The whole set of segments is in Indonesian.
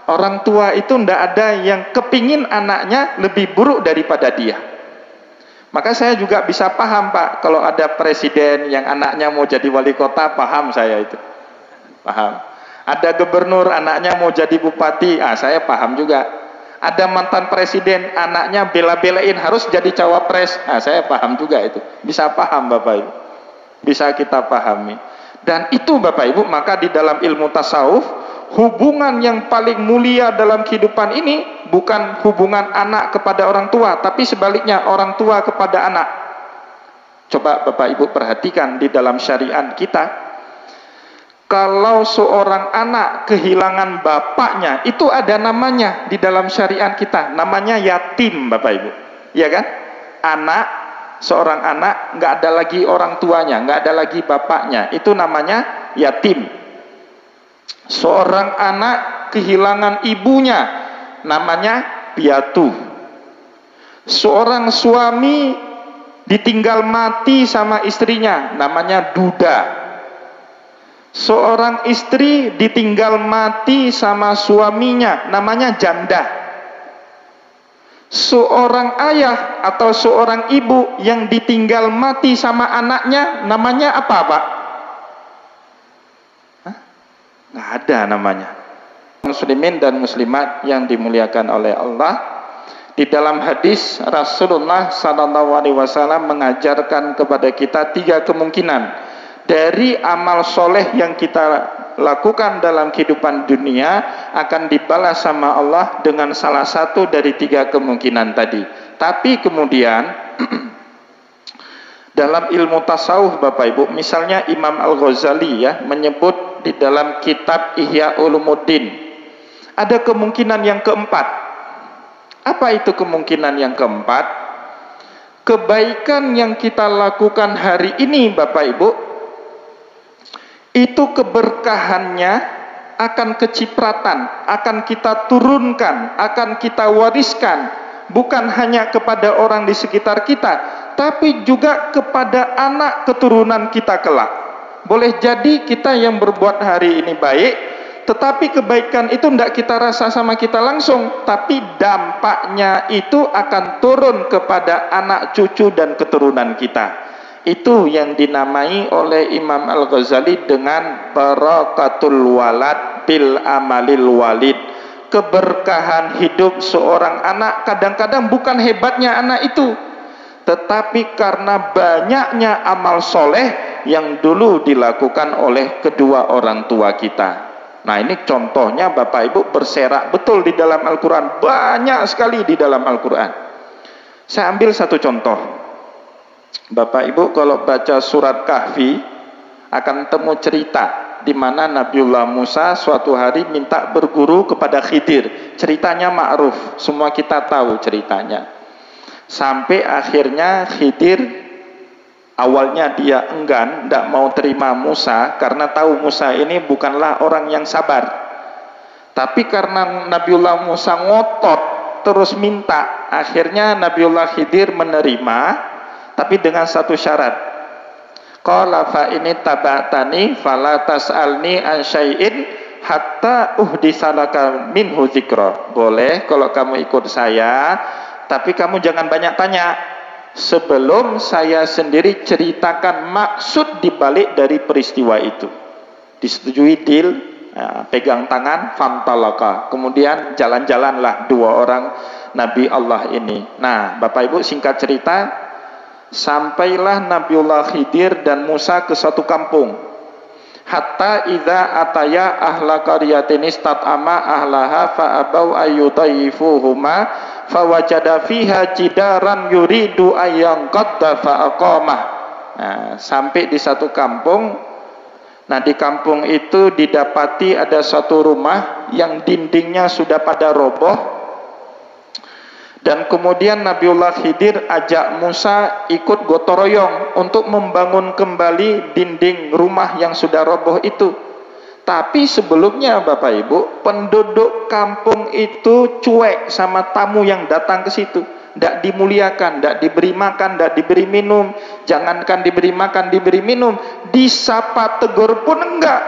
Orang tua itu tidak ada yang kepingin anaknya lebih buruk daripada dia. Maka saya juga bisa paham Pak, kalau ada presiden yang anaknya mau jadi wali kota, paham saya itu. Paham. Ada gubernur anaknya mau jadi bupati, saya paham juga. Ada mantan presiden anaknya bela-belain harus jadi cawapres, saya paham juga itu. Bisa paham Bapak Ibu. Bisa kita pahami. Dan itu Bapak Ibu, maka di dalam ilmu tasawuf, hubungan yang paling mulia dalam kehidupan ini bukan hubungan anak kepada orang tua, tapi sebaliknya orang tua kepada anak. Coba Bapak Ibu perhatikan di dalam syariat kita, kalau seorang anak kehilangan bapaknya, itu ada namanya di dalam syariat kita, namanya yatim Bapak Ibu, ya kan? Seorang anak nggak ada lagi orang tuanya, nggak ada lagi bapaknya, itu namanya yatim. Seorang anak kehilangan ibunya, namanya piatu. Seorang suami ditinggal mati sama istrinya, namanya duda. Seorang istri ditinggal mati sama suaminya, namanya janda. Seorang ayah atau seorang ibu yang ditinggal mati sama anaknya, namanya apa Pak? Nggak ada namanya. Muslimin dan muslimat yang dimuliakan oleh Allah, di dalam hadis Rasulullah SAW mengajarkan kepada kita 3 kemungkinan dari amal soleh yang kita lakukan dalam kehidupan dunia akan dibalas sama Allah dengan salah satu dari 3 kemungkinan tadi. Tapi kemudian dalam ilmu tasawuf Bapak Ibu, misalnya Imam Al-Ghazali menyebut di dalam kitab Ihya Ulumuddin, ada kemungkinan yang keempat. Apa itu kemungkinan yang keempat? Kebaikan yang kita lakukan hari ini Bapak Ibu, itu keberkahannya akan kecipratan, akan kita turunkan, akan kita wariskan, bukan hanya kepada orang di sekitar kita, tapi juga kepada anak keturunan kita kelak. Boleh jadi kita yang berbuat hari ini baik, tetapi kebaikan itu tidak kita rasa sama kita langsung, tapi dampaknya itu akan turun kepada anak cucu dan keturunan kita. Itu yang dinamai oleh Imam Al-Ghazali dengan barakatul walad bil amalil walid. Keberkahan hidup seorang anak kadang-kadang bukan hebatnya anak itu, tetapi karena banyaknya amal soleh yang dulu dilakukan oleh kedua orang tua kita. Nah ini contohnya Bapak Ibu berserak betul di dalam Al-Quran, banyak sekali di dalam Al-Quran. Saya ambil satu contoh. Bapak Ibu kalau baca surat Kahfi akan temu cerita di mana Nabiullah Musa suatu hari minta berguru kepada Khidir. Ceritanya ma'ruf, semua kita tahu ceritanya. Sampai akhirnya Khidir awalnya dia enggan, tidak mau terima Musa karena tahu Musa ini bukanlah orang yang sabar. Tapi karena Nabiullah Musa ngotot terus minta, akhirnya Nabiullah Khidir menerima, tapi dengan satu syarat. Qala fa ini tabatani fala tas'alni an syai'in hatta uhdisalaka minhu dzikra. Boleh kalau kamu ikut saya, tapi kamu jangan banyak tanya sebelum saya sendiri ceritakan maksud dibalik dari peristiwa itu. Disetujui deal, pegang tangan, fantalaka. Kemudian jalan-jalanlah 2 orang Nabi Allah ini. Nah Bapak Ibu singkat cerita, sampailah Nabiullah Khidir dan Musa ke suatu kampung. Hatta idza ataya ahla qaryatin istat'ama ahlaha fa abau ayyudayyifuhuma fawajada fiha jidaran yuridu ayyanqadda fa aqamah. Nah, sampai di satu kampung. Nah, di kampung itu didapati ada satu rumah yang dindingnya sudah pada roboh. Dan kemudian Nabiullah Khidir ajak Musa ikut gotong royong untuk membangun kembali dinding rumah yang sudah roboh itu. Tapi sebelumnya Bapak Ibu, penduduk kampung itu cuek sama tamu yang datang ke situ. Tidak dimuliakan, tidak diberi makan, tidak diberi minum. Jangankan diberi makan, diberi minum, disapa tegur pun enggak.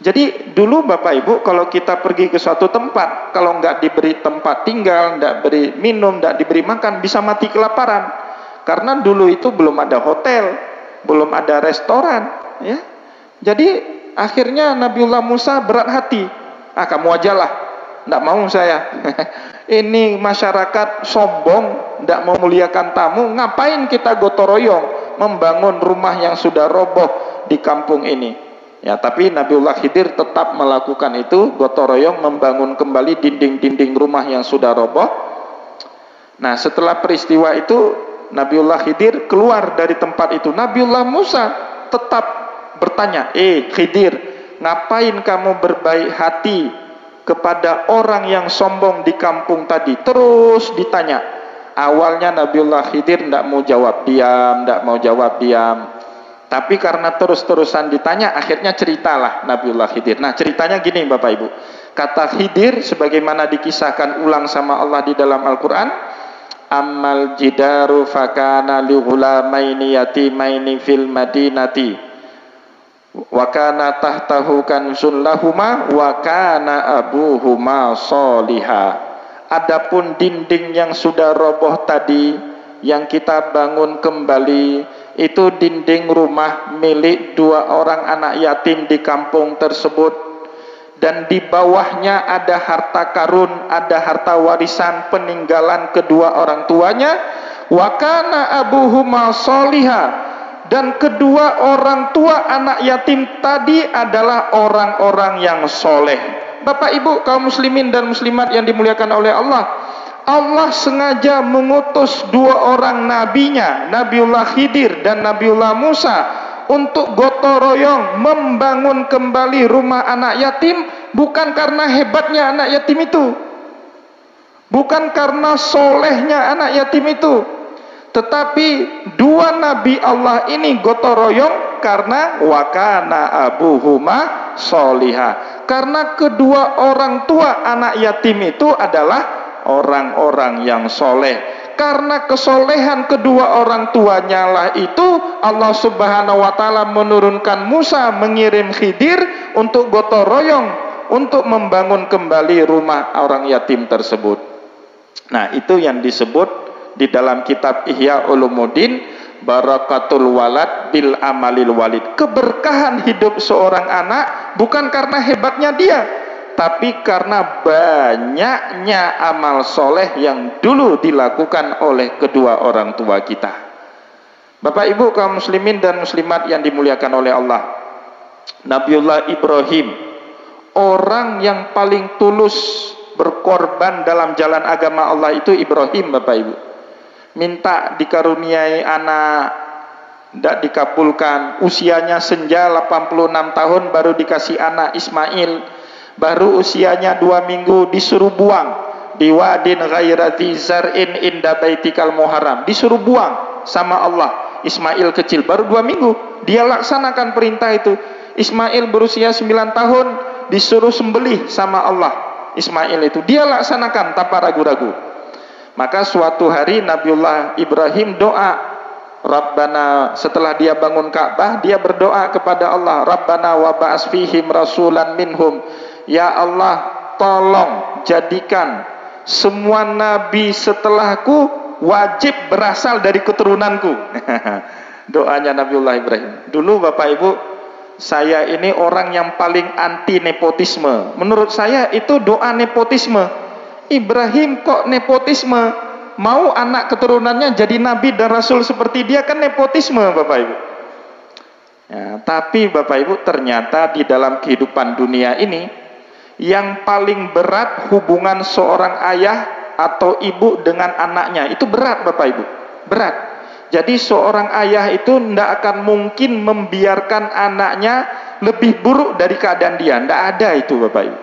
Jadi dulu Bapak Ibu kalau kita pergi ke suatu tempat, kalau nggak diberi tempat tinggal, nggak beri minum, nggak diberi makan, bisa mati kelaparan. Karena dulu itu belum ada hotel, belum ada restoran, ya. Jadi akhirnya Nabiullah Musa berat hati. Kamu ajalah, nggak mau saya. Ini masyarakat sombong, nggak mau muliakan tamu. Ngapain kita gotong royong membangun rumah yang sudah roboh di kampung ini? Ya, tapi Nabiullah Khidir tetap melakukan itu, gotong royong membangun kembali dinding-dinding rumah yang sudah roboh. Nah, setelah peristiwa itu Nabiullah Khidir keluar dari tempat itu. Nabiullah Musa tetap bertanya, Khidir, ngapain kamu berbaik hati kepada orang yang sombong di kampung tadi? Terus ditanya. Awalnya Nabiullah Khidir tidak mau jawab, diam. Tapi karena terus-terusan ditanya, akhirnya ceritalah Nabiullah Khidir. Nah, ceritanya gini Bapak Ibu. Kata Khidir sebagaimana dikisahkan ulang sama Allah di dalam Al-Qur'an, ammal jidaru fakana li ghulamaini yatimaini fil madinati wa kana tahtahu kanzun lahuma wa kana abuhuma sholiha. Adapun dinding yang sudah roboh tadi yang kita bangun kembali, itu dinding rumah milik 2 orang anak yatim di kampung tersebut, dan di bawahnya ada harta karun, ada harta warisan peninggalan kedua orang tuanya. Wa kana abuhuma sholiha, dan kedua orang tua anak yatim tadi adalah orang-orang yang soleh. Bapak Ibu kaum muslimin dan muslimat yang dimuliakan oleh Allah, Allah sengaja mengutus 2 orang nabinya, Nabiullah Khidir dan Nabiullah Musa, untuk gotong royong membangun kembali rumah anak yatim, bukan karena hebatnya anak yatim itu, bukan karena solehnya anak yatim itu, tetapi 2 nabi Allah ini gotong royong karena wakana abuhuma sholiha, karena kedua orang tua anak yatim itu adalah orang-orang yang soleh. Karena kesolehan kedua orang tuanya lah itu, Allah Subhanahu wa Ta'ala menurunkan Musa, mengirim Khidir untuk gotong royong untuk membangun kembali rumah orang yatim tersebut. Nah, itu yang disebut di dalam kitab Ihya Ulumuddin, barakatul walad bil amalil walid. Keberkahan hidup seorang anak bukan karena hebatnya dia, tapi karena banyaknya amal soleh yang dulu dilakukan oleh kedua orang tua kita. Bapak Ibu kaum muslimin dan muslimat yang dimuliakan oleh Allah, Nabiullah Ibrahim, orang yang paling tulus berkorban dalam jalan agama Allah itu Ibrahim. Bapak Ibu, minta dikaruniai anak, tidak dikabulkan. Usianya senja 86 tahun baru dikasih anak Ismail. Baru usianya 2 minggu disuruh buang di wadin ghairati zar'in inda baitikal muharram, disuruh buang sama Allah. Ismail kecil baru 2 minggu, dia laksanakan perintah itu. Ismail berusia 9 tahun disuruh sembelih sama Allah. Ismail itu dia laksanakan tanpa ragu-ragu. Maka suatu hari Nabiullah Ibrahim doa, Rabbana, setelah dia bangun Ka'bah, dia berdoa kepada Allah, Rabbana wa ba'as fihim rasulan minhum, ya Allah, tolong jadikan semua nabi setelahku wajib berasal dari keturunanku. Doanya Nabiullah Ibrahim. Dulu Bapak Ibu, saya ini orang yang paling anti nepotisme. Menurut saya itu doa nepotisme. Ibrahim kok nepotisme? Mau anak keturunannya jadi nabi dan rasul seperti dia, kan nepotisme Bapak Ibu. Ya, tapi Bapak Ibu, ternyata di dalam kehidupan dunia ini yang paling berat hubungan seorang ayah atau ibu dengan anaknya. Itu berat Bapak Ibu, berat. Jadi seorang ayah itu tidak akan mungkin membiarkan anaknya lebih buruk dari keadaan dia. Tidak ada itu Bapak Ibu,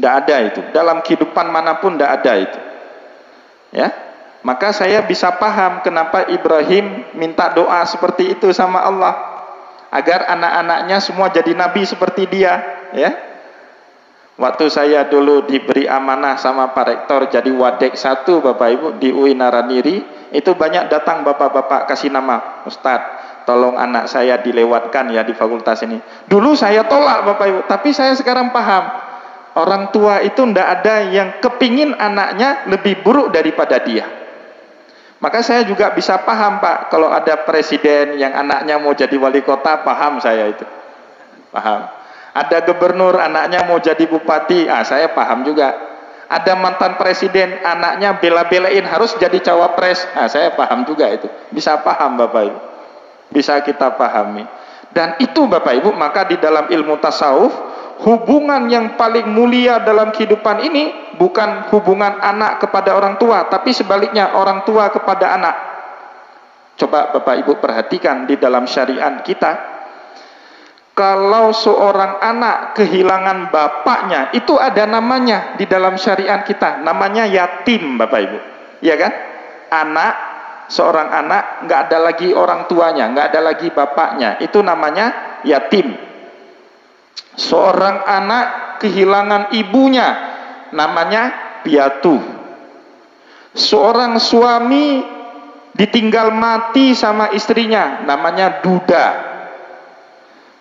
tidak ada itu. Dalam kehidupan manapun tidak ada itu. Ya, maka saya bisa paham kenapa Ibrahim minta doa seperti itu sama Allah, agar anak-anaknya semua jadi nabi seperti dia. Ya, waktu saya dulu diberi amanah sama Pak Rektor jadi Wadek 1 Bapak Ibu di UI Naraniri, itu banyak datang bapak-bapak kasih nama, Ustadz tolong anak saya dilewatkan ya di fakultas ini. Dulu saya tolak Bapak Ibu, tapi saya sekarang paham. Orang tua itu tidak ada yang kepingin anaknya lebih buruk daripada dia. Maka saya juga bisa paham Pak, kalau ada presiden yang anaknya mau jadi wali kota, paham saya itu. Paham. Ada gubernur anaknya mau jadi bupati, saya paham juga. Ada mantan presiden anaknya bela-belain harus jadi cawapres, saya paham juga itu. Bisa paham Bapak Ibu. Bisa kita pahami. Dan itu Bapak Ibu, maka di dalam ilmu tasawuf, hubungan yang paling mulia dalam kehidupan ini bukan hubungan anak kepada orang tua, tapi sebaliknya orang tua kepada anak. Coba Bapak Ibu perhatikan di dalam syariat kita, kalau seorang anak kehilangan bapaknya, itu ada namanya di dalam syariat kita, namanya yatim Bapak Ibu, ya kan? Seorang anak nggak ada lagi orang tuanya, nggak ada lagi bapaknya, itu namanya yatim. Seorang anak kehilangan ibunya, namanya piatu. Seorang suami ditinggal mati sama istrinya, namanya duda.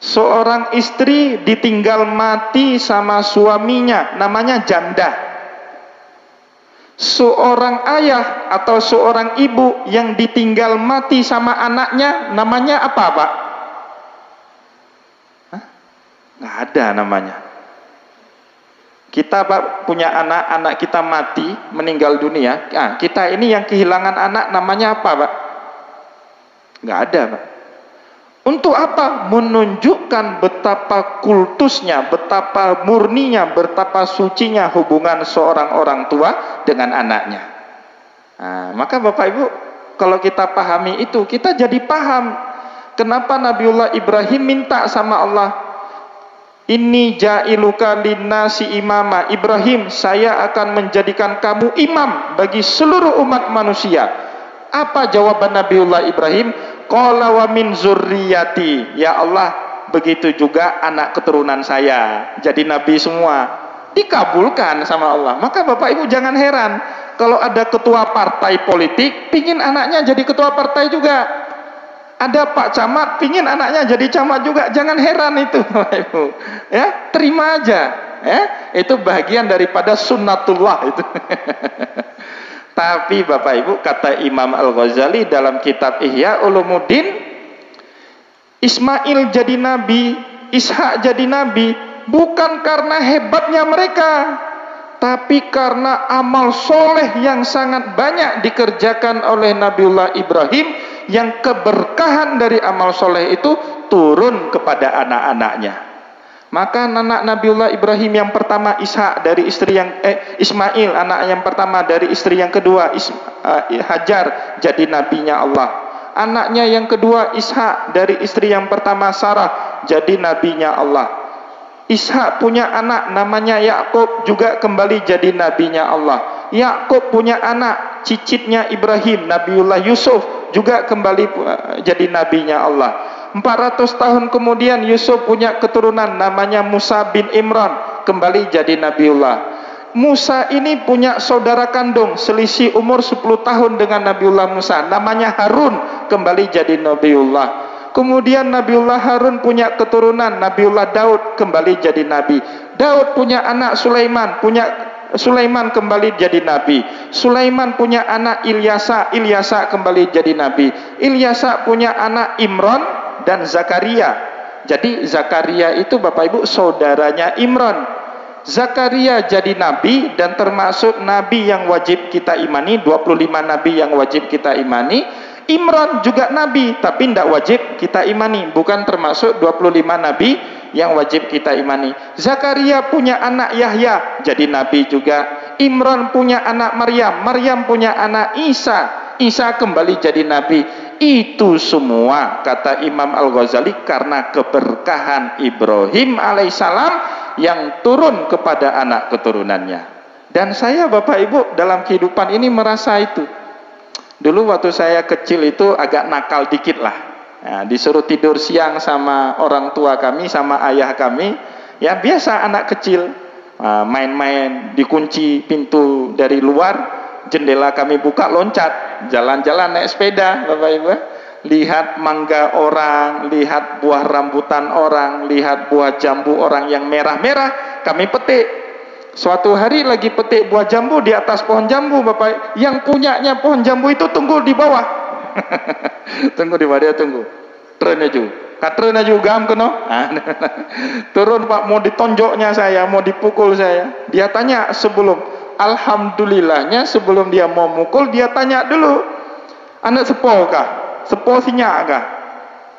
Seorang istri ditinggal mati sama suaminya, namanya janda. Seorang ayah atau seorang ibu yang ditinggal mati sama anaknya, namanya apa Pak? Nggak ada namanya. Kita Pak punya anak kita mati, meninggal dunia. Kita ini yang kehilangan anak, namanya apa Pak? Nggak ada Pak. Untuk apa? Menunjukkan betapa kultusnya, betapa murninya, betapa sucinya hubungan seorang orang tua dengan anaknya. Maka Bapak Ibu, kalau kita pahami itu, kita jadi paham kenapa Nabiullah Ibrahim minta sama Allah, Inni ja'iluka linnasi imama. Ibrahim, saya akan menjadikan kamu imam bagi seluruh umat manusia. Apa jawaban Nabiullah Ibrahim? Qala wa min zurriyati. Ya Allah, begitu juga anak keturunan saya jadi nabi semua. Dikabulkan sama Allah. Maka Bapak Ibu jangan heran kalau ada ketua partai politik pingin anaknya jadi ketua partai juga. Ada Pak Camat pingin anaknya jadi camat juga. Jangan heran itu Bapak Ibu. Ya, terima aja. Ya, itu bagian daripada sunnatullah itu. Tapi Bapak Ibu, kata Imam Al-Ghazali dalam kitab Ihya Ulumuddin, Ismail jadi nabi, Ishak jadi nabi, bukan karena hebatnya mereka, tapi karena amal soleh yang sangat banyak dikerjakan oleh Nabiullah Ibrahim, yang keberkahan dari amal soleh itu turun kepada anak-anaknya. Maka anak Nabiullah Ibrahim yang pertama Ishak dari istri yang Ismail, anak yang pertama dari istri yang kedua Hajar, jadi nabinya Allah. Anaknya yang kedua Ishak dari istri yang pertama Sarah, jadi nabinya Allah. Ishak punya anak namanya Yakub, juga kembali jadi nabinya Allah. Yakub punya anak cicitnya Ibrahim, Nabiullah Yusuf, juga kembali jadi nabinya Allah. 400 tahun kemudian Yusuf punya keturunan namanya Musa bin Imran, kembali jadi Nabiullah. Musa ini punya saudara kandung selisih umur 10 tahun dengan Nabiullah Musa, namanya Harun, kembali jadi Nabiullah. Kemudian Nabiullah Harun punya keturunan Nabiullah Daud, kembali jadi nabi. Daud punya anak Sulaiman, kembali jadi nabi. Sulaiman punya anak Ilyasa kembali jadi nabi. Ilyasa punya anak Imran dan Zakaria. Jadi Zakaria itu Bapak Ibu saudaranya Imran. Zakaria jadi nabi dan termasuk nabi yang wajib kita imani, 25 nabi yang wajib kita imani. Imran juga nabi tapi tidak wajib kita imani, bukan termasuk 25 nabi yang wajib kita imani. Zakaria punya anak Yahya, jadi nabi juga. Imran punya anak Maryam punya anak Isa kembali jadi nabi. Itu semua kata Imam Al-Ghazali karena keberkahan Ibrahim alaihissalam yang turun kepada anak keturunannya. Dan saya Bapak Ibu dalam kehidupan ini merasa itu. Dulu waktu saya kecil itu agak nakal dikit lah. Disuruh tidur siang sama orang tua kami, sama ayah kami. Ya biasa anak kecil, main-main, dikunci pintu dari luar, jendela kami buka, loncat, jalan-jalan naik sepeda Bapak Ibu. lihat mangga orang, lihat buah rambutan orang, lihat buah jambu orang yang merah-merah, kami petik. Suatu hari lagi petik buah jambu di atas pohon jambu, Bapak. Yang punyanya pohon jambu itu tunggu di bawah. Tunggu di bawah, dia tunggu. Trennya juga. Katrena juga keno. Turun Pak, mau ditonjoknya saya, mau dipukul saya. Dia tanya sebelum, alhamdulillahnya sebelum dia mau mukul, dia tanya dulu, anak sepo kah? Sepo sinyak kah?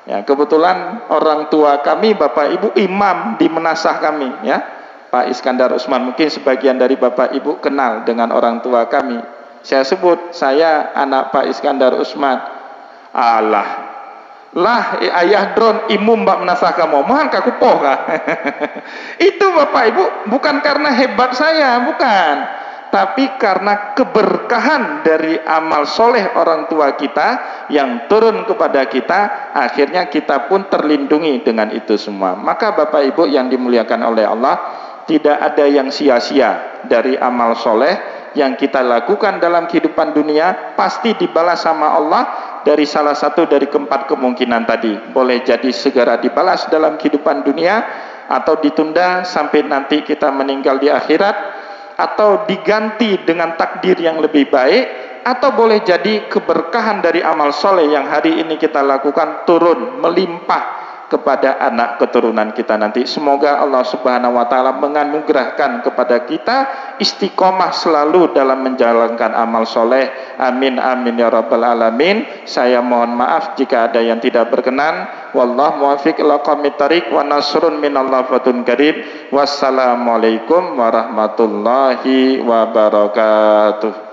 Ya, kebetulan orang tua kami, Bapak Ibu imam di menasah kami, ya. Pak Iskandar Usman, mungkin sebagian dari Bapak Ibu kenal dengan orang tua kami. Saya sebut, saya anak Pak Iskandar Usman. Allah. Lah ayah drone imum mbak menasah kamu mohon kaku poh kah? Itu Bapak Ibu bukan karena hebat saya, bukan, tapi karena keberkahan dari amal soleh orang tua kita yang turun kepada kita, akhirnya kita pun terlindungi dengan itu semua. Maka Bapak Ibu yang dimuliakan oleh Allah, tidak ada yang sia-sia dari amal soleh yang kita lakukan dalam kehidupan dunia, pasti dibalas sama Allah. Dari salah satu dari keempat kemungkinan tadi, boleh jadi segera dibalas dalam kehidupan dunia, atau ditunda sampai nanti kita meninggal di akhirat, atau diganti dengan takdir yang lebih baik, atau boleh jadi keberkahan dari amal soleh yang hari ini kita lakukan turun melimpah kepada anak keturunan kita nanti. Semoga Allah Subhanahu wa taala menganugerahkan kepada kita istiqomah selalu dalam menjalankan amal soleh. Amin amin ya rabbal alamin. Saya mohon maaf jika ada yang tidak berkenan. Wallahu muwaffiq ila aqwamit thariq wa nasrun minallah fatun karim. Wassalamualaikum warahmatullahi wabarakatuh.